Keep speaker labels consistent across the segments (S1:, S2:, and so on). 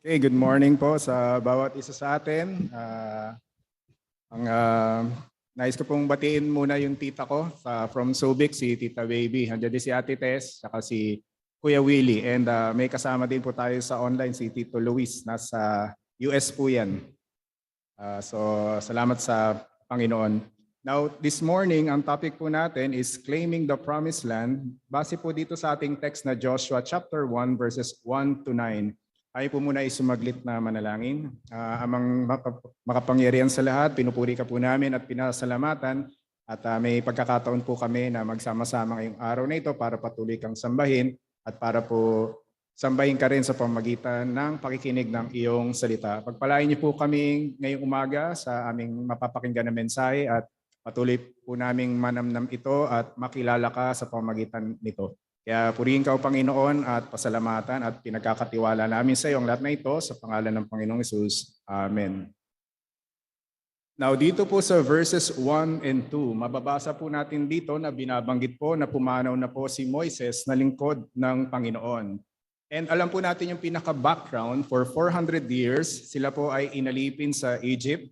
S1: Okay, good morning po sa bawat isa sa atin. Ang nais ko pong batiin muna yung tita ko from Subic, si Tita Baby. Andiyan din si Ate Tess, saka si Kuya Willie. And may kasama din po tayo sa online, si Tito Luis. Nasa US po yan. So salamat sa Panginoon. Now, this morning, ang topic po natin is claiming the promised land. Base po dito sa ating text na Joshua chapter 1 verses 1 to 9. Ay po muna isumaglit na manalangin. Amang makapangyarihan sa lahat, pinupuri ka po namin at pinasalamatan. At may pagkakataon po kami na magsama-sama ngayong araw na ito para patuloy kang sambahin at para po sambahin ka rin sa pamagitan ng pakikinig ng iyong salita. Pagpalain niyo po kami ngayong umaga sa aming mapapakinggan na mensahe at patuloy po naming manamnam ito at makilala ka sa pamagitan nito. Kaya purihin ka o Panginoon at pasalamatan at pinagkakatiwala namin sa iyo ang lahat na ito sa pangalan ng Panginoong Hesus. Amen. Now dito po sa verses 1 and 2, mababasa po natin dito na binabanggit po na pumanaw na po si Moises na lingkod ng Panginoon. And alam po natin yung pinaka-background, for 400 years, sila po ay inalipin sa Egypt.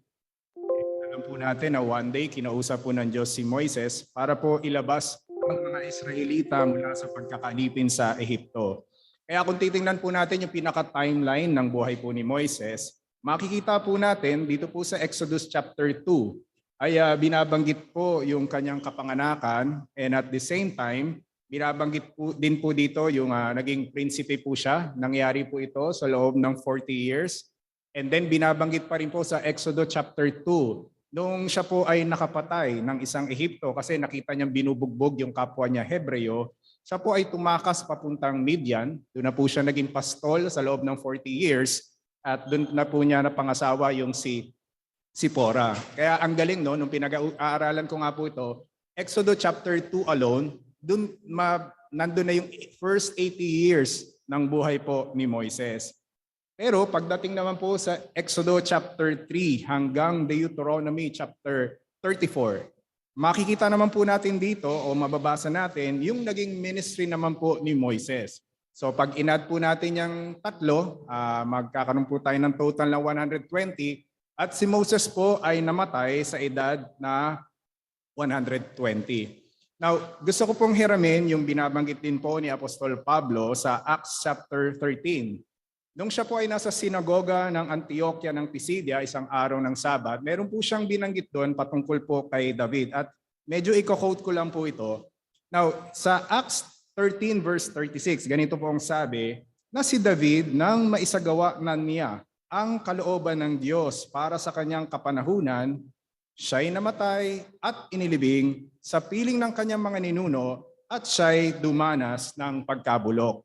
S1: Alam po natin na one day kinausap po ng Diyos si Moises para po ilabas ang mga Israelita mula sa pagkakalipin sa Ehipto. Kaya kung titingnan po natin yung pinaka-timeline ng buhay po ni Moises, makikita po natin dito po sa Exodus chapter 2 ay binabanggit po yung kanyang kapanganakan, and at the same time, binabanggit po din po dito yung naging prinsipe po siya. Nangyari po ito sa loob ng 40 years. And then binabanggit pa rin po sa Exodus chapter 2 nung siya po ay nakapatay ng isang Ehipto kasi nakita niyang binubugbog yung kapwa niya Hebreo, siya po ay tumakas papuntang Midian. Doon na po siya naging pastol sa loob ng 40 years at doon na po niya napangasawa yung si Sipora. Kaya ang galing no, nung pinag-aaralan ko nga po ito, Exodus chapter 2 alone, nandun na yung first 80 years ng buhay po ni Moises. Pero pagdating naman po sa Exodus chapter 3 hanggang Deuteronomy chapter 34, makikita naman po natin dito o mababasa natin yung naging ministry naman po ni Moises. So pag in-add po natin yung tatlo, magkakaroon po tayo ng total na 120 at si Moses po ay namatay sa edad na 120. Now, gusto ko pong hiramin yung binabanggit din po ni Apostol Pablo sa Acts chapter 13. Nung siya po ay nasa sinagoga ng Antioquia ng Pisidia, isang araw ng Sabat, meron po siyang binanggit doon patungkol po kay David. At medyo i-quote ko lang po ito. Now, sa Acts 13 verse 36, ganito po ang sabi, na si David nang maisagawa na niya ang kalooban ng Diyos para sa kanyang kapanahunan, siya'y namatay at inilibing sa piling ng kanyang mga ninuno at siya'y dumanas ng pagkabulok.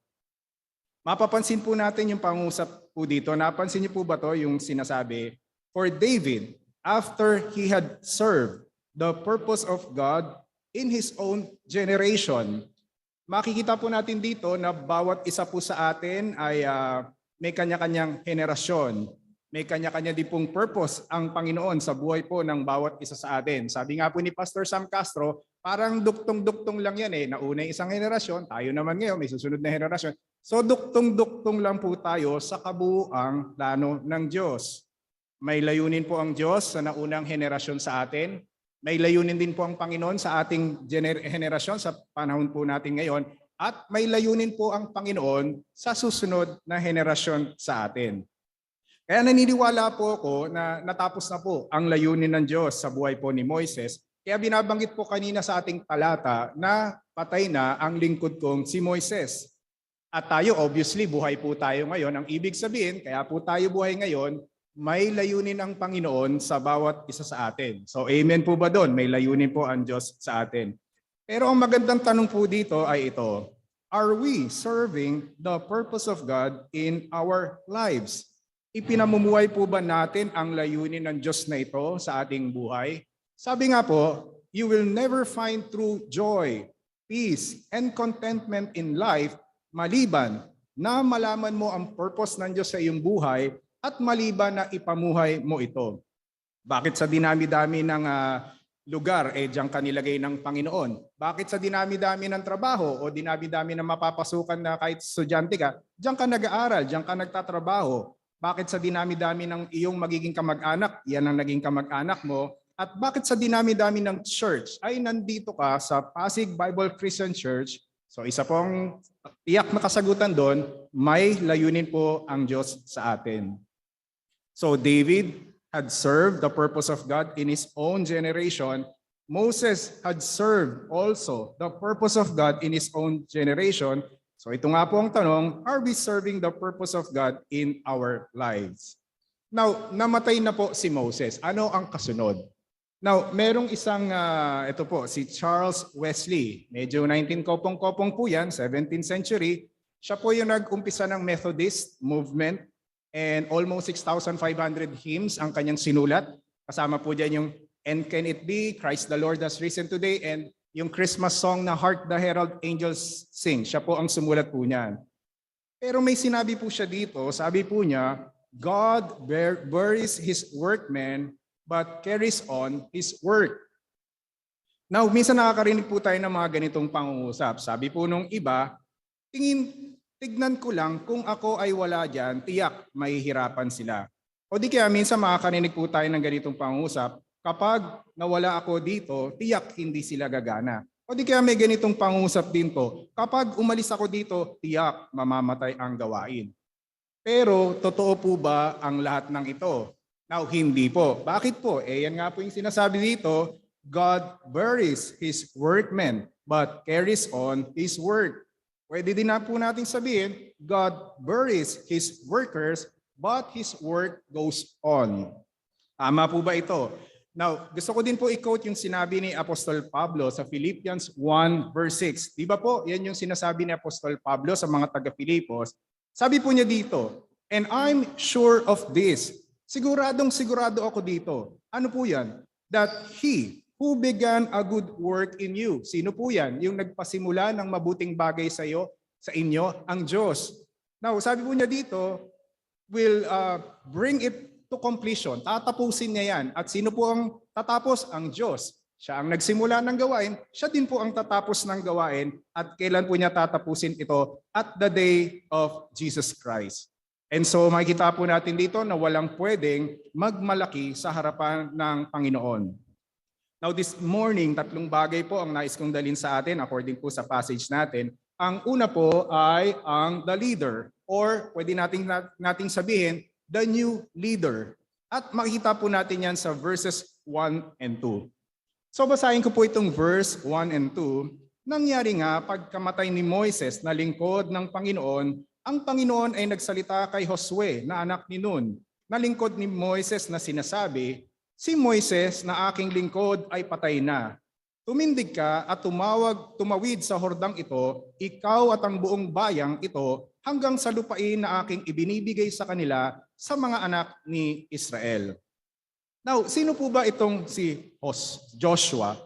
S1: Mapapansin po natin yung pangusap po dito. Napansin niyo po ba to yung sinasabi? For David, after he had served the purpose of God in his own generation, makikita po natin dito na bawat isa po sa atin ay may kanya-kanyang henerasyon. May kanya-kanya din pong purpose ang Panginoon sa buhay po ng bawat isa sa atin. Sabi nga po ni Pastor Sam Castro, parang duktong-duktong lang yan eh. Nauna yung isang henerasyon, tayo naman ngayon, may susunod na henerasyon. So duktong-duktong lang po tayo sa kabuuang plano ng Diyos. May layunin po ang Diyos sa naunang henerasyon sa atin. May layunin din po ang Panginoon sa ating henerasyon sa panahon po natin ngayon. At may layunin po ang Panginoon sa susunod na henerasyon sa atin. Kaya naniniwala po ako na natapos na po ang layunin ng Diyos sa buhay po ni Moises. Kaya binabanggit po kanina sa ating talata na patay na ang lingkod kong si Moises. At tayo, obviously, buhay po tayo ngayon. Ang ibig sabihin, kaya po tayo buhay ngayon, may layunin ang Panginoon sa bawat isa sa atin. So amen po ba doon? May layunin po ang Diyos sa atin. Pero ang magandang tanong po dito ay ito, are we serving the purpose of God in our lives? Ipinamumuhay po ba natin ang layunin ng Diyos na ito sa ating buhay? Sabi nga po, you will never find true joy, peace, and contentment in life maliban na malaman mo ang purpose ng Diyos sa iyong buhay at maliban na ipamuhay mo ito. Bakit sa dinami-dami ng lugar, diyan ka nilagay ng Panginoon? Bakit sa dinami-dami ng trabaho o dinami-dami ng mapapasukan na kahit estudyante ka, diyan ka nag-aaral, diyan ka nagtatrabaho? Bakit sa dinami-dami ng iyong magiging kamag-anak, yan ang naging kamag-anak mo? At bakit sa dinami-dami ng church ay nandito ka sa Pasig Bible Christian Church? So isa pong tiyak na kasagutan doon, may layunin po ang Diyos sa atin. So David had served the purpose of God in his own generation. Moses had served also the purpose of God in his own generation. So ito nga po ang tanong, are we serving the purpose of God in our lives? Now, namatay na po si Moses. Ano ang kasunod? Now, merong isang, ito po, si Charles Wesley. Medyo 19 kopong-kopong po yan, 17th century. Siya po yung nag-umpisa ng Methodist movement and almost 6,500 hymns ang kanyang sinulat. Kasama po dyan yung And Can It Be, Christ the Lord Has Risen Today, and yung Christmas song na Hark the Herald Angels Sing. Siya po ang sumulat po niyan. Pero may sinabi po siya dito, sabi po niya, God buries his workmen but carries on his work. Now, minsan nakakarinig po tayo ng mga ganitong pangungusap. Sabi po nung iba, tignan ko lang kung ako ay wala dyan, tiyak mahihirapan sila. O di kaya minsan makakarinig po tayo ng ganitong pangungusap, kapag nawala ako dito, tiyak hindi sila gagana. O di kaya may ganitong pangungusap din po, kapag umalis ako dito, tiyak mamamatay ang gawain. Pero totoo po ba ang lahat ng ito? Now, hindi po. Bakit po? Yan nga po yung sinasabi dito, God buries his workmen but carries on his work. Pwede din na po natin sabihin, God buries his workers but his work goes on. Tama po ba ito? Now, gusto ko din po i-quote yung sinabi ni Apostol Pablo sa Philippians 1 verse 6. Di ba po, yan yung sinasabi ni Apostol Pablo sa mga taga-Filipos. Sabi po niya dito, and I'm sure of this. Siguradong-sigurado ako dito. Ano po yan? That He who began a good work in you. Sino po yan? Yung nagpasimula ng mabuting bagay sa inyo, ang Diyos. Now, sabi po niya dito, will bring it to completion. Tatapusin niya yan. At sino po ang tatapos? Ang Diyos. Siya ang nagsimula ng gawain, siya din po ang tatapos ng gawain. At kailan po niya tatapusin ito? At the day of Jesus Christ. And so makikita po natin dito na walang pwedeng magmalaki sa harapan ng Panginoon. Now this morning, tatlong bagay po ang nais kong dalhin sa atin according po sa passage natin. Ang una po ay ang the leader, or pwede nating sabihin, the new leader. At makikita po natin yan sa verses 1 and 2. So basahin ko po itong verse 1 and 2. Nangyari nga pagkamatay ni Moises na lingkod ng Panginoon, ang Panginoon ay nagsalita kay Josue na anak ni Nun, na lingkod ni Moises na sinasabi, si Moises na aking lingkod ay patay na. Tumindig ka at tumawid sa hordang ito, ikaw at ang buong bayang ito, hanggang sa lupain na aking ibinibigay sa kanila sa mga anak ni Israel. Now, sino po ba itong si Joshua?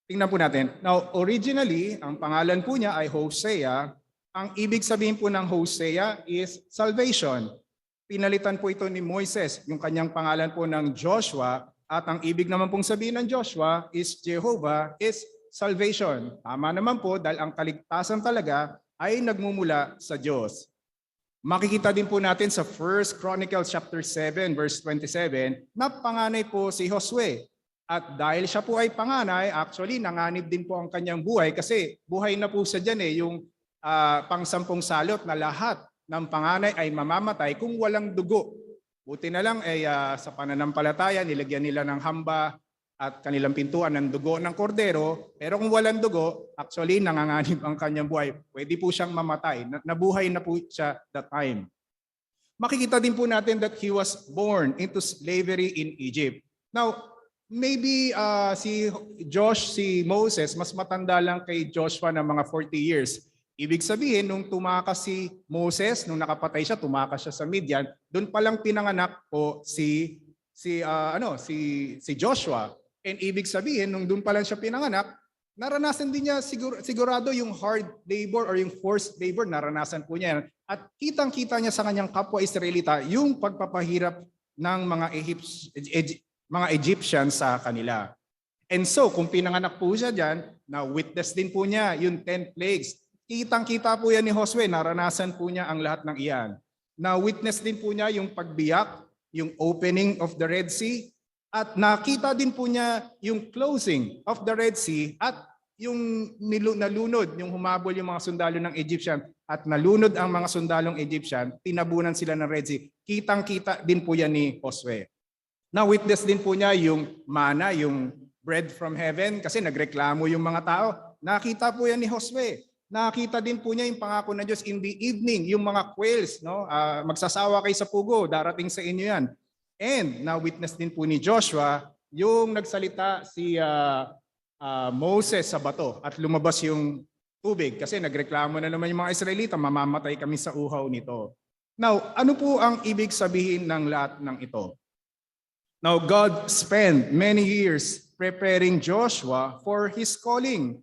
S1: Tingnan po natin. Now, originally, ang pangalan po niya ay Hosea. Ang ibig sabihin po ng Hosea is salvation. Pinalitan po ito ni Moises, yung kanyang pangalan po ng Joshua, at ang ibig naman pong sabihin ng Joshua is Jehovah is salvation. Tama naman po dahil ang kaligtasan talaga ay nagmumula sa Diyos. Makikita din po natin sa 1 Chronicles chapter 7 verse 27 na panganay po si Josue. At dahil siya po ay panganay, actually nanganib din po ang kanyang buhay kasi buhay na po siya dyan yung pangsampung salot na lahat ng panganay ay mamamatay kung walang dugo. Buti na lang sa pananampalataya, nilagyan nila ng hamba at kanilang pintuan ng dugo ng kordero. Pero kung walang dugo, actually nanganganib ang kanyang buhay. Pwede po siyang mamatay. Nabuhay na po siya that time. Makikita din po natin that he was born into slavery in Egypt. Now, maybe si Moses, mas matanda lang kay Joshua ng mga 40 years. Ibig sabihin, nung tumakas si Moses, nung nakapatay siya, tumakas siya sa Midian, doon pa lang pinanganak po si Joshua. And ibig sabihin, nung doon pa lang siya pinanganak, naranasan din niya sigurado yung hard labor or yung forced labor, naranasan po niya. At kitang-kita niya sa kanyang kapwa Israelita yung pagpapahirap ng mga Egyptians sa kanila. And so, kung pinanganak po siya dyan, na-witness din po niya yung 10 plagues. Kitang-kita po yan ni Josue, naranasan po niya ang lahat ng iyan. Na-witness din po niya yung pagbiyak, yung opening of the Red Sea, at nakita din po niya yung closing of the Red Sea at yung nalunod, yung humabol yung mga sundalo ng Egyptian at nalunod ang mga sundalong Egyptian, tinabunan sila ng Red Sea. Kitang-kita din po yan ni Josue. Na-witness din po niya yung manna, yung bread from heaven, kasi nagreklamo yung mga tao. Nakita po yan ni Josue. Nakita din po niya yung pangako ng Diyos in the evening, yung mga quails, no? Magsasawa kayo sa pugo, darating sa inyo yan. And na-witness din po ni Joshua yung nagsalita si Moses sa bato at lumabas yung tubig kasi nagreklamo na naman yung mga Israelita, mamamatay kami sa uhaw nito. Now, ano po ang ibig sabihin ng lahat ng ito? Now, God spent many years preparing Joshua for his calling.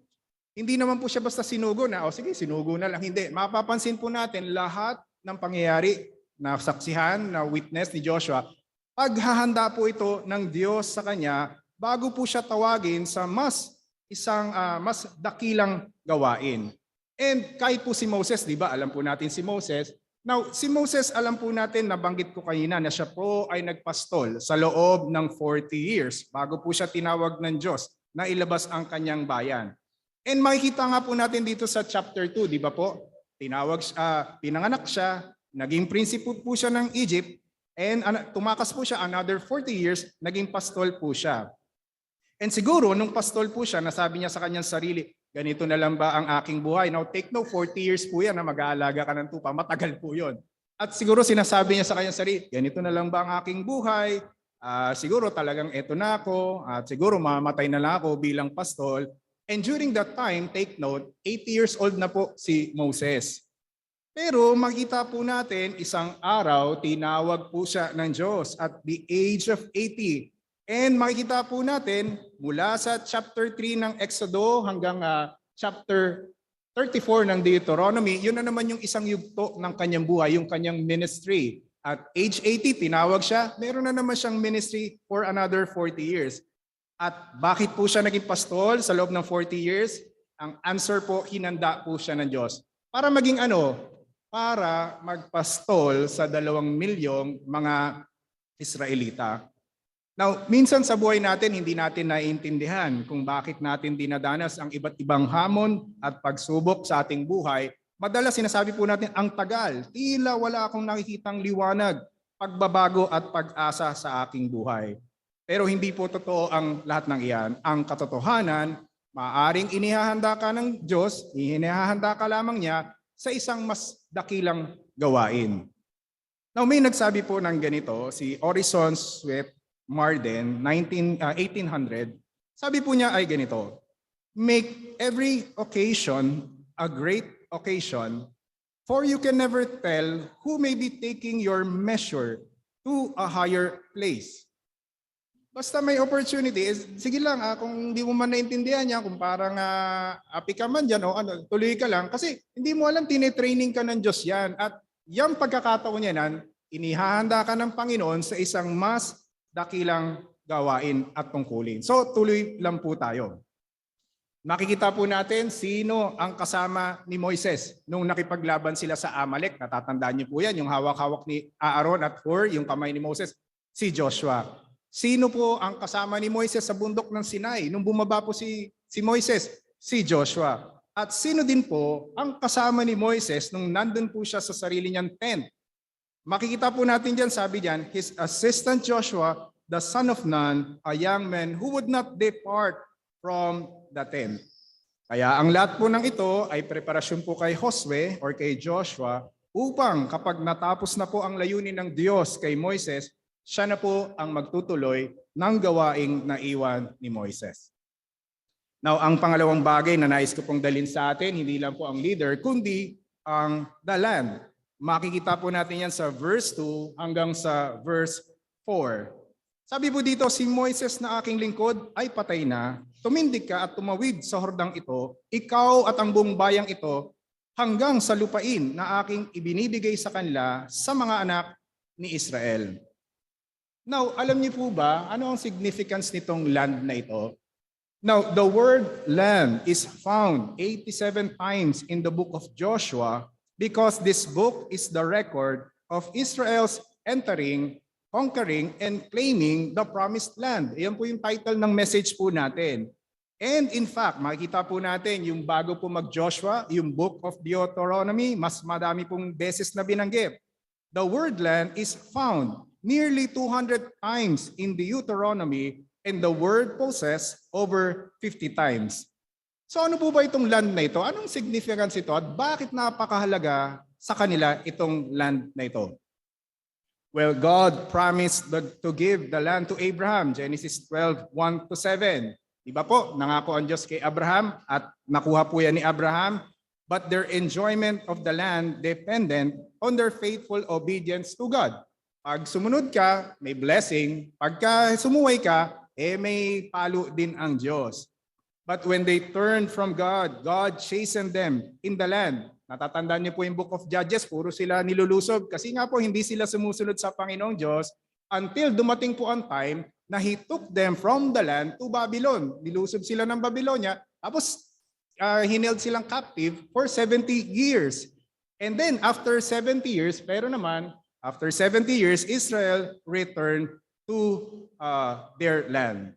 S1: Hindi naman po siya basta sinugo na, o sige, sinugo na lang. Hindi. Mapapansin po natin lahat ng pangyayari na saksihan, na witness ni Joshua, paghahanda po ito ng Diyos sa kanya bago po siya tawagin sa mas dakilang gawain. And kahit po si Moses, di ba, alam po natin si Moses. Now, si Moses, alam po natin, nabanggit ko kanina na siya po ay nagpastol sa loob ng 40 years bago po siya tinawag ng Diyos na ilabas ang kanyang bayan. And makikita nga po natin dito sa chapter 2, di ba po? Pinanganak siya, naging prinsipo po siya ng Egypt, and tumakas po siya another 40 years, naging pastol po siya. And siguro, nung pastol po siya, nasabi niya sa kanyang sarili, ganito na lang ba ang aking buhay? Now, take no, 40 years po yan na mag-aalaga ka ng tupa, matagal po yon. At siguro sinasabi niya sa kanyang sarili, ganito na lang ba ang aking buhay? Siguro talagang eto na ako, at siguro mamatay na lang ako bilang pastol. And during that time, take note, 80 years old na po si Moses. Pero makita po natin, isang araw, tinawag po siya ng Diyos at the age of 80. And makikita po natin, mula sa chapter 3 ng Exodo hanggang chapter 34 ng Deuteronomy, yun na naman yung isang yugto ng kanyang buhay, yung kanyang ministry. At age 80, tinawag siya, meron na naman siyang ministry for another 40 years. At bakit po siya naging pastol sa loob ng 40 years? Ang answer po, hinanda po siya ng Diyos. Para maging para magpastol sa 2 milyong mga Israelita. Now, minsan sa buhay natin, hindi natin naiintindihan kung bakit natin dinadanas ang iba't ibang hamon at pagsubok sa ating buhay. Madalas sinasabi po natin, ang tagal, tila wala akong nakikitang liwanag, pagbabago at pag-asa sa aking buhay. Pero hindi po totoo ang lahat ng iyan. Ang katotohanan, maaaring inihahanda ka ng Diyos, inihahanda ka lamang niya sa isang mas dakilang gawain. Now may nagsabi po ng ganito, si Orison Swett Marden, 1800, sabi po niya ay ganito, make every occasion a great occasion, for you can never tell who may be taking your measure to a higher place. Basta may opportunity, sige lang, kung hindi mo man naintindihan niya, kung parang api ka man dyan, tuloy ka lang. Kasi hindi mo alam, tinitraining ka ng Diyos yan. At yung pagkakataon niya nan, inihahanda ka ng Panginoon sa isang mas dakilang gawain at tungkulin. So tuloy lang po tayo. Makikita po natin sino ang kasama ni Moises nung nakipaglaban sila sa Amalek. Natatandaan niyo po yan, yung hawak-hawak ni Aaron at Hur, yung kamay ni Moses, si Joshua. Sino po ang kasama ni Moises sa bundok ng Sinai? Nung bumaba po si Moises, si Joshua. At sino din po ang kasama ni Moises nung nandun po siya sa sarili niyang tent? Makikita po natin dyan, sabi dyan, his assistant Joshua, the son of Nun, a young man who would not depart from the tent. Kaya ang lahat po ng ito ay preparasyon po kay Josue or kay Joshua upang kapag natapos na po ang layunin ng Diyos kay Moises, siya na po ang magtutuloy ng gawaing naiwan ni Moises. Now, ang pangalawang bagay na nais ko pong dalhin sa atin, hindi lang po ang leader, kundi ang the land. Makikita po natin yan sa verse 2 hanggang sa verse 4. Sabi po dito, si Moises na aking lingkod ay patay na. Tumindig ka at tumawid sa hordang ito, ikaw at ang buong bayang ito, hanggang sa lupain na aking ibinibigay sa kanila sa mga anak ni Israel. Now, alam niyo po ba, ano ang significance nitong land na ito? Now, the word land is found 87 times in the book of Joshua because this book is the record of Israel's entering, conquering, and claiming the promised land. Iyan po yung title ng message po natin. And in fact, makikita po natin yung bago po mag-Joshua, yung book of Deuteronomy, mas madami pong beses na binanggit. The word land is found nearly 200 times in the Deuteronomy and the word possess over 50 times. So ano po ba itong land na ito? Anong significance ito at bakit napakahalaga sa kanila itong land na ito? Well, God promised to give the land to Abraham, Genesis 12, 1-7. Diba po, nangako ang Diyos kay Abraham at nakuha po yan ni Abraham, but their enjoyment of the land dependent on their faithful obedience to God. Pag sumunod ka, may blessing. Pagka sumuway ka, may palo din ang Diyos. But when they turned from God, God chastened them in the land. Natatandaan niyo po yung book of Judges, puro sila nilulusob kasi nga po hindi sila sumusunod sa Panginoong Diyos until dumating po ang time na He took them from the land to Babylon. Nilusob sila ng Babylonia, tapos hineld silang captive for 70 years. And then after 70 years, after 70 years, Israel returned to their land.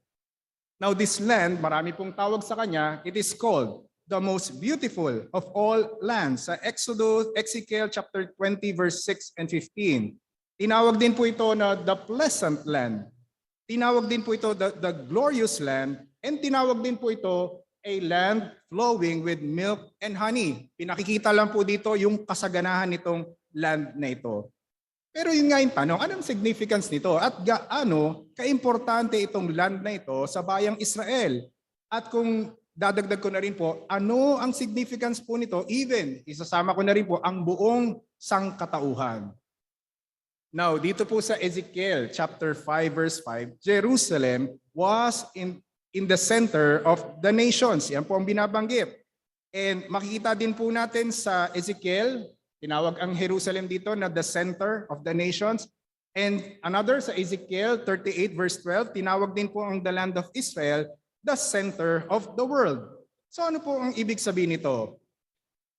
S1: Now this land, marami pong tawag sa kanya, it is called the most beautiful of all lands. Sa Exodus, Ezekiel chapter 20 verse 6 and 15. Tinawag din po ito na the pleasant land. Tinawag din po ito the glorious land. And tinawag din po ito a land flowing with milk and honey. Pinakikita lang po dito yung kasaganahan nitong land na ito. Pero yun nga yung tanong, anong significance nito at gaano kaimportante itong land na ito sa bayang Israel? At kung dadagdag ko na rin po, ano ang significance po nito? Even, isasama ko na rin po ang buong sangkatauhan. Now, dito po sa Ezekiel chapter 5 verse 5, Jerusalem was in the center of the nations. Yan po ang binabanggit. And makikita din po natin sa Ezekiel, tinawag ang Jerusalem dito na the center of the nations. And another sa Ezekiel 38 verse 12, tinawag din po ang the land of Israel, the center of the world. So ano po ang ibig sabihin nito?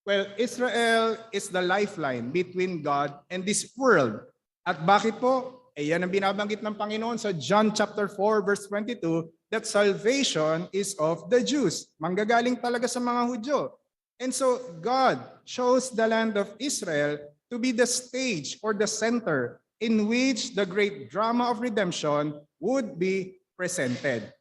S1: Well, Israel is the lifeline between God and this world. At bakit po? Yan ang binabanggit ng Panginoon sa John chapter 4 verse 22, that salvation is of the Jews. Manggagaling talaga sa mga Hudyo. And so God chose the land of Israel to be the stage or the center in which the great drama of redemption would be presented.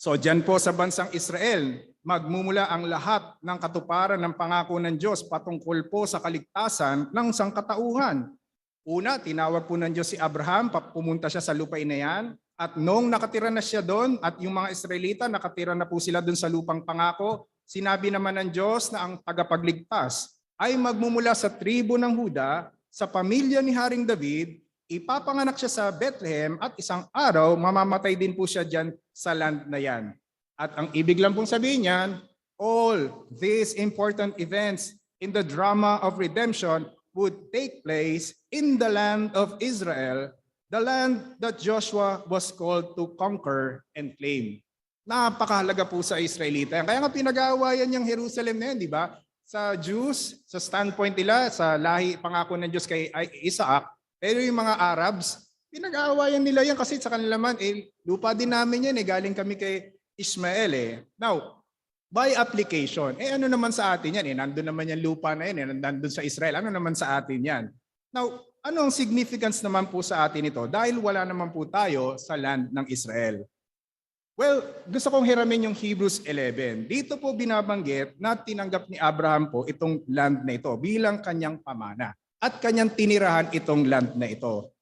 S1: So dyan po sa bansang Israel, magmumula ang lahat ng katuparan ng pangako ng Diyos patungkol po sa kaligtasan ng sangkatauhan. Una, tinawag po ng Diyos si Abraham, pumunta siya sa lupain na yan. At noong nakatira na siya doon at yung mga Israelita nakatira na po sila doon sa lupang pangako, sinabi naman ng Diyos na ang tagapagligtas ay magmumula sa tribo ng Huda, sa pamilya ni Haring David, ipapanganak siya sa Bethlehem at isang araw mamamatay din po siya dyan sa land na yan. At ang ibig lang pong sabihin niyan, all these important events in the drama of redemption would take place in the land of Israel, the land that Joshua was called to conquer and claim. Napakahalaga po sa Israelita. Kaya nga pinag-aawayan yung Jerusalem na yan, di ba? Sa Jews, sa standpoint nila, sa lahi pangako ng Diyos kay Isaac, pero yung mga Arabs, pinag-aawayan nila yan kasi sa kanila man, lupa din namin yan, galing kami kay Ishmael. Now, by application, ano naman sa atin yan? Nandun naman yung lupa na yan, nandun sa Israel, ano naman sa atin yan? Now, ano ang significance naman po sa atin ito? Dahil wala naman po tayo sa land ng Israel. Well, gusto kong hiramin yung Hebrews 11. Dito po binabanggit na tinanggap ni Abraham po itong land na ito bilang kanyang pamana at kanyang tinirahan itong land na ito.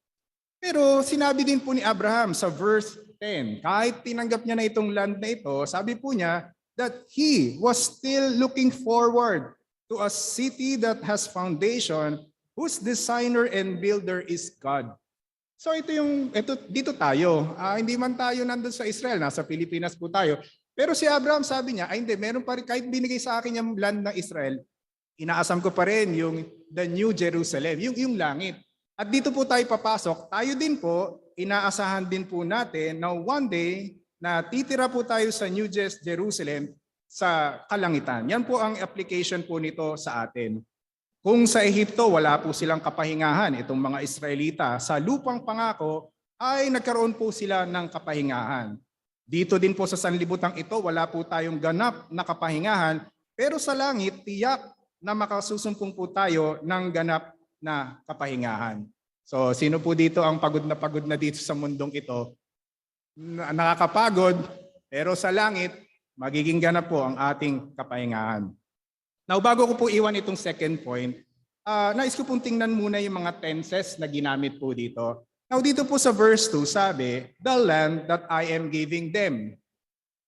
S1: Pero sinabi din po ni Abraham sa verse 10, kahit tinanggap niya na itong land na ito, sabi po niya that he was still looking forward to a city that has foundation, whose designer and builder is God. So dito tayo. Hindi man tayo nandun sa Israel, nasa Pilipinas po tayo. Pero si Abraham sabi niya, hindi, meron pa rin, kahit binigay sa akin yung land ng Israel, inaasam ko pa rin yung the New Jerusalem, yung langit. At dito po tayo papasok, tayo din po, inaasahan din po natin na one day na titira po tayo sa New Jerusalem sa kalangitan. Yan po ang application po nito sa atin. Kung sa Ehipto wala po silang kapahingahan, itong mga Israelita, sa lupang pangako ay nagkaroon po sila ng kapahingahan. Dito din po sa sanlibutan ito, wala po tayong ganap na kapahingahan, pero sa langit, tiyak na makasusumpong po tayo ng ganap na kapahingahan. So sino po dito ang pagod na dito sa mundong ito? Nakakapagod, pero sa langit, magiging ganap po ang ating kapahingahan. Now, bago ko po iwan itong second point, nais ko pong tingnan muna yung mga tenses na ginamit po dito. Now, dito po sa verse 2, sabi, the land that I am giving them.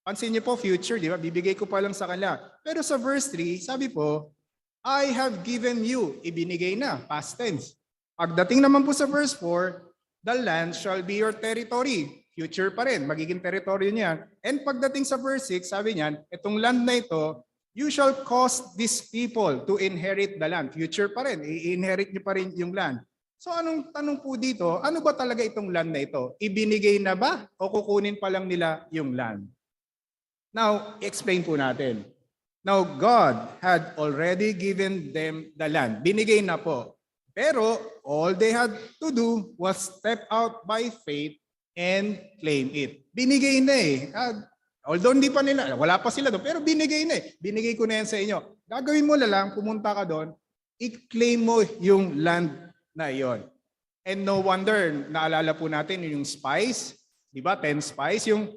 S1: Pansin niyo po, future, di ba? Bibigay ko pa lang sa kanila. Pero sa verse 3, sabi po, I have given you. Ibinigay na, past tense. Pagdating naman po sa verse 4, the land shall be your territory. Future pa rin, magiging territory niya. And pagdating sa verse 6, sabi niyan, itong land na ito, you shall cause these people to inherit the land. Future pa rin, i-inherit niyo pa rin yung land. So anong tanong po dito, ano ba talaga itong land na ito? Ibinigay na ba o kukunin pa lang nila yung land? Now, explain po natin. Now, God had already given them the land. Binigay na po. Pero all they had to do was step out by faith and claim it. Binigay na eh. Although hindi pa nila, wala pa sila doon, pero binigay na eh. Binigay ko na yan sa inyo. Gagawin mo na lang, pumunta ka doon, i-claim mo yung land na iyon. And no wonder, naalala po natin yung spies, di ba? 10 spies, yung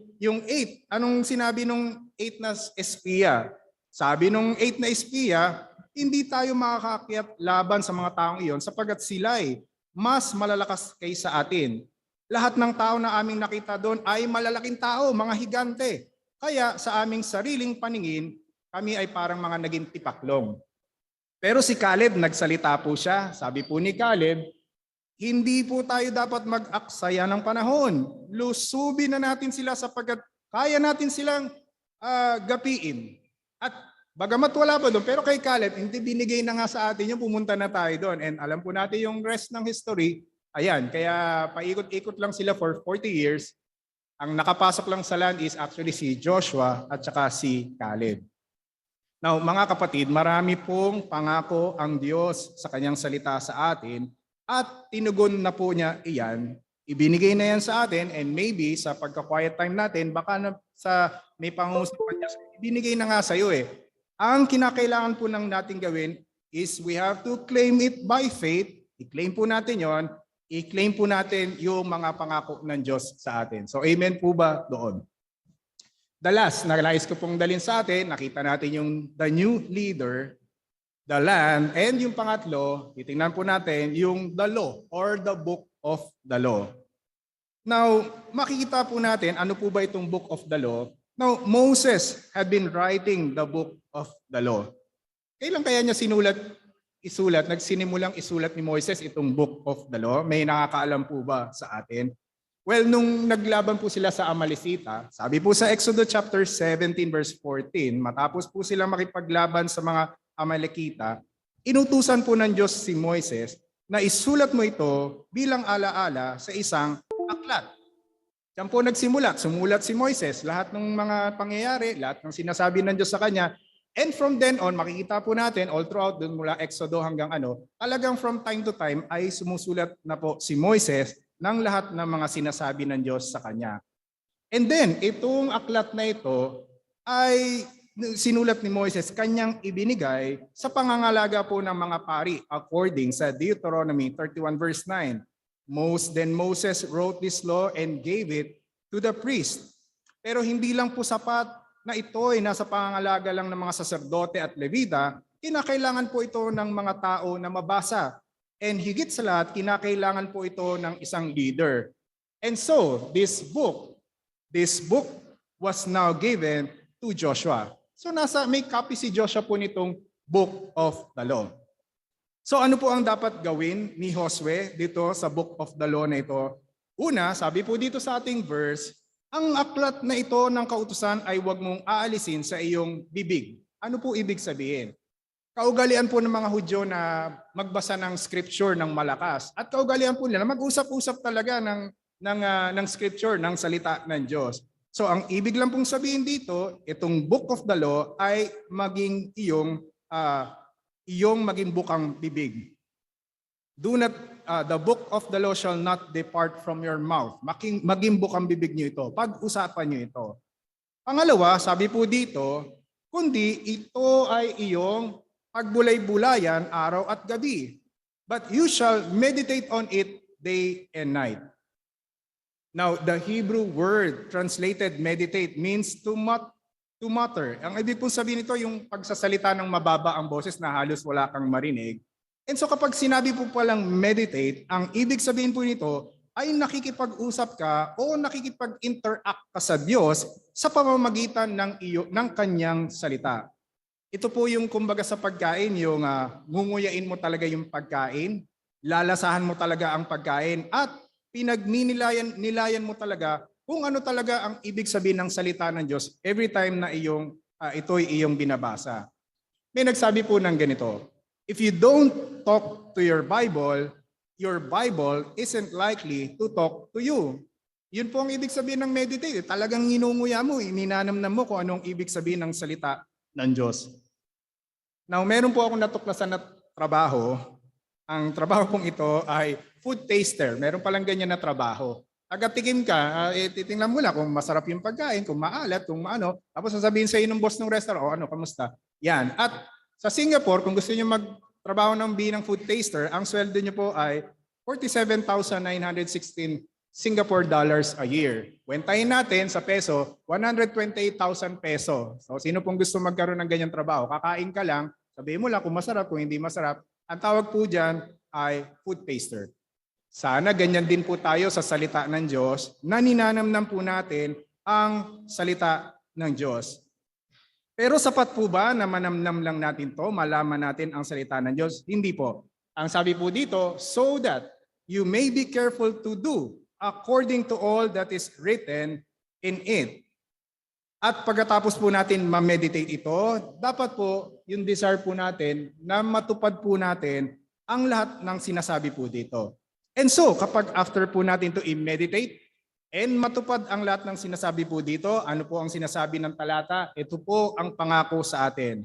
S1: 8. Anong sinabi nung 8 na espiya? Sabi nung 8 na espiya, hindi tayo makakakyat laban sa mga taong iyon sapagkat sila ay mas malalakas kaysa atin. Lahat ng tao na aming nakita doon ay malalaking tao, mga higante. Kaya sa aming sariling paningin, kami ay parang mga naging tipaklong. Pero si Caleb, nagsalita po siya. Sabi po ni Caleb, hindi po tayo dapat mag-aksaya ng panahon. Lusubin na natin sila sapagkat kaya natin silang gapiin. At bagamat wala pa doon, pero kay Caleb, hindi binigay na nga sa atin yung pumunta na tayo doon. And alam po natin yung rest ng history, ayan, kaya paikot-ikot lang sila for 40 years. Ang nakapasok lang sa land is actually si Joshua at saka si Caleb. Now, mga kapatid, marami pong pangako ang Diyos sa kanyang salita sa atin at tinugon na po niya iyan. Ibinigay na yan sa atin and maybe sa pagka-quiet time natin, baka na sa may pangusapan niya, ibinigay na nga sa iyo eh. Ang kinakailangan po ng natin gawin is we have to claim it by faith. I-claim po natin yon. I-claim po natin yung mga pangako ng Diyos sa atin. So amen po ba doon? The last na nais ko pong dalhin sa atin, nakita natin yung the new leader, the land, and yung pangatlo, titingnan po natin yung the law or the book of the law. Now, makikita po natin ano po ba itong book of the law. Now, Moses had been writing the book of the law. Kailan kaya niya nagsinimulang isulat ni Moises itong book of the law? May nakakaalam po ba sa atin? Well, nung naglaban po sila sa Amalekita, sabi po sa Exodus chapter 17 verse 14, matapos po silang makipaglaban sa mga Amalekita, inutusan po ng Diyos si Moises na isulat mo ito bilang alaala sa isang aklat. Diyan po nagsimula, sumulat si Moises, lahat ng mga pangyayari, lahat ng sinasabi ng Diyos sa kanya. And from then on, makikita po natin all throughout dun mula Exodo hanggang talagang from time to time ay sumusulat na po si Moises ng lahat ng mga sinasabi ng Diyos sa kanya. And then, itong aklat na ito ay sinulat ni Moises, kanyang ibinigay sa pangangalaga po ng mga pari according sa Deuteronomy 31 verse 9. Then Moses wrote this law and gave it to the priest. Pero hindi lang po sapat na ito ay nasa pangangalaga lang ng mga saserdote at levita, kinakailangan po ito ng mga tao na mabasa. And higit sa lahat, kinakailangan po ito ng isang leader. And so, this book was now given to Joshua. So may copy si Joshua po nitong book of the law. So ano po ang dapat gawin ni Josue dito sa book of the law na ito? Una, sabi po dito sa ating verse, ang aklat na ito ng kautusan ay huwag mong aalisin sa iyong bibig. Ano po ibig sabihin? Kaugalian po ng mga Hudyo na magbasa ng scripture ng malakas at kaugalian po nila mag-usap-usap talaga ng scripture, ng salita ng Diyos. So ang ibig lang pong sabihin dito, itong book of the law ay maging iyong iyong maging bukang bibig. Do not, the book of the law shall not depart from your mouth. Maging bukang bibig niyo ito. Pag-usapan niyo ito. Pangalawa, sabi po dito, kundi ito ay iyong pagbulay-bulayan araw at gabi. But you shall meditate on it day and night. Now, the Hebrew word translated meditate means to mutter. Ang ibig pong sabihin nito, yung pagsasalita ng mababa ang boses na halos wala kang marinig. And so kapag sinabi po palang meditate, ang ibig sabihin po nito ay nakikipag-usap ka o nakikipag-interact ka sa Diyos sa pamamagitan ng kanyang salita. Ito po yung kumbaga sa pagkain, yung ngunguyain mo talaga yung pagkain, lalasahan mo talaga ang pagkain, at nilayan mo talaga kung ano talaga ang ibig sabihin ng salita ng Diyos every time na ito'y iyong binabasa. May nagsabi po ng ganito, if you don't talk to your Bible isn't likely to talk to you. Yun po ang ibig sabihin ng meditate. Talagang ninunguya mo, ninanamnam mo kung anong ibig sabihin ng salita ng Diyos. Now, meron po akong natuklasan na trabaho. Ang trabaho pong ito ay food taster. Meron palang ganyan na trabaho. Tagatikim ka, titingnan mo lang kung masarap yung pagkain, kung maalat, kung ano. Tapos sasabihin sa iyo ng boss ng restaurant, kamusta? Yan. At sa Singapore, kung gusto niyo magtrabaho ng food taster, ang sweldo niyo po ay 47,916 Singapore dollars a year. Kwentahin natin sa peso, 128,000 peso. So sino pong gusto magkaroon ng ganyang trabaho? Kakain ka lang, sabihin mo lang kung masarap, kung hindi masarap. Ang tawag po dyan ay food taster. Sana ganyan din po tayo sa salita ng Diyos na ninanamnam po natin ang salita ng Diyos. Pero sapat po ba na manamnam lang natin to, malaman natin ang salita ng Diyos? Hindi po. Ang sabi po dito, so that you may be careful to do according to all that is written in it. At pagkatapos po natin ma-meditate ito, dapat po yung desire po natin na matupad po natin ang lahat ng sinasabi po dito. And so, kapag after po natin to i-meditate and matupad ang lahat ng sinasabi po dito, ano po ang sinasabi ng talata? Ito po ang pangako sa atin.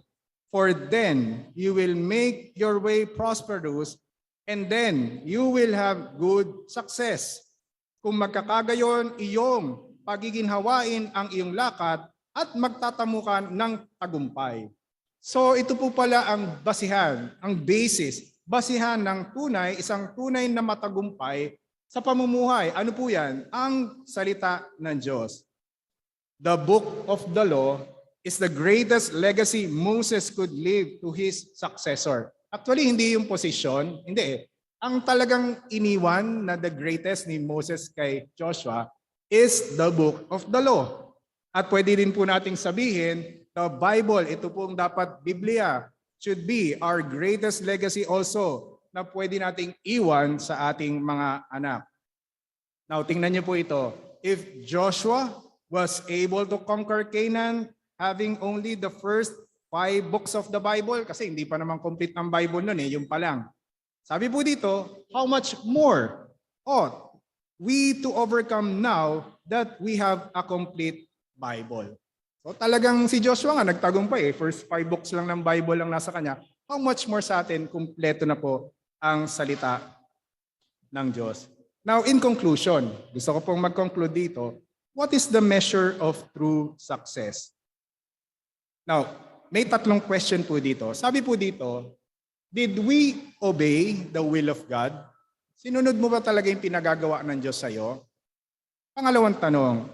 S1: For then you will make your way prosperous, and then you will have good success. Kung magkakagayon iyong pagiginhawain ang iyong lakad at magtatamukan ng tagumpay. So ito po pala ang basihan, ang basis, basihan ng tunay, isang tunay na matagumpay sa pamumuhay. Ano po yan? Ang salita ng Diyos. The book of the law is the greatest legacy Moses could leave to his successor. Actually, hindi yung position, hindi eh. Ang talagang iniwan na the greatest ni Moses kay Joshua is the book of the law. At pwede din po nating sabihin, the Bible, ito pong dapat Biblia, should be our greatest legacy also na pwede nating iwan sa ating mga anak. Now, tingnan niyo po ito. If Joshua was able to conquer Canaan having only the first 5 books of the Bible, kasi hindi pa naman complete ang Bible nun yung pa lang. Sabi po dito, how much more ought we to overcome now that we have a complete Bible? So talagang si Joshua nga nagtagumpay First 5 books lang ng Bible lang nasa kanya. How much more sa atin, kumpleto na po ang salita ng Diyos. Now in conclusion, gusto ko pong mag-conclude dito, what is the measure of true success? Now, may 3 question po dito. Sabi po dito, did we obey the will of God? Sinunod mo ba talaga yung pinagagawa ng Diyos sa'yo? Pangalawang tanong,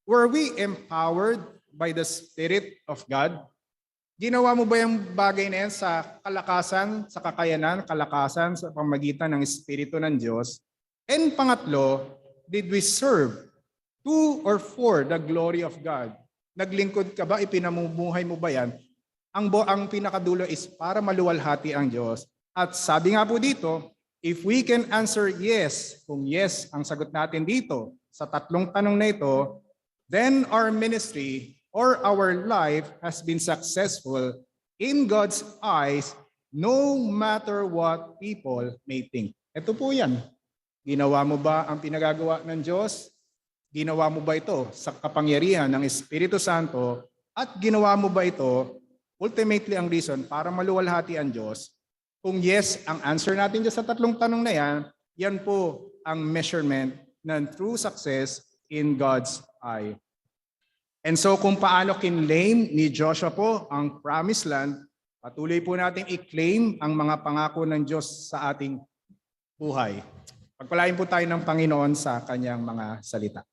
S1: were we empowered by the Spirit of God? Ginawa mo ba yung bagay na yan sa kalakasan, sa kakayanan, kalakasan sa pamagitan ng Espiritu ng Diyos? And pangatlo, did we serve to or for the glory of God? Naglingkod ka ba? Ipinamumuhay mo ba yan? Ang pinakadulo is para maluwalhati ang Diyos. At sabi nga po dito, if we can answer yes, kung yes ang sagot natin dito sa 3 tanong na ito, then our ministry or our life has been successful in God's eyes no matter what people may think. Ito po yan. Ginawa mo ba ang pinagagawa ng Diyos? Ginawa mo ba ito sa kapangyarihan ng Espiritu Santo? At ginawa mo ba ito ultimately ang reason para maluwalhati ang Diyos, kung yes, ang answer natin dyan sa tatlong tanong na yan, yan po ang measurement ng true success in God's eye. And so kung paano kinlaim ni Joshua po ang promised land, patuloy po natin i-claim ang mga pangako ng Diyos sa ating buhay. Pagpalain po tayo ng Panginoon sa kanyang mga salita.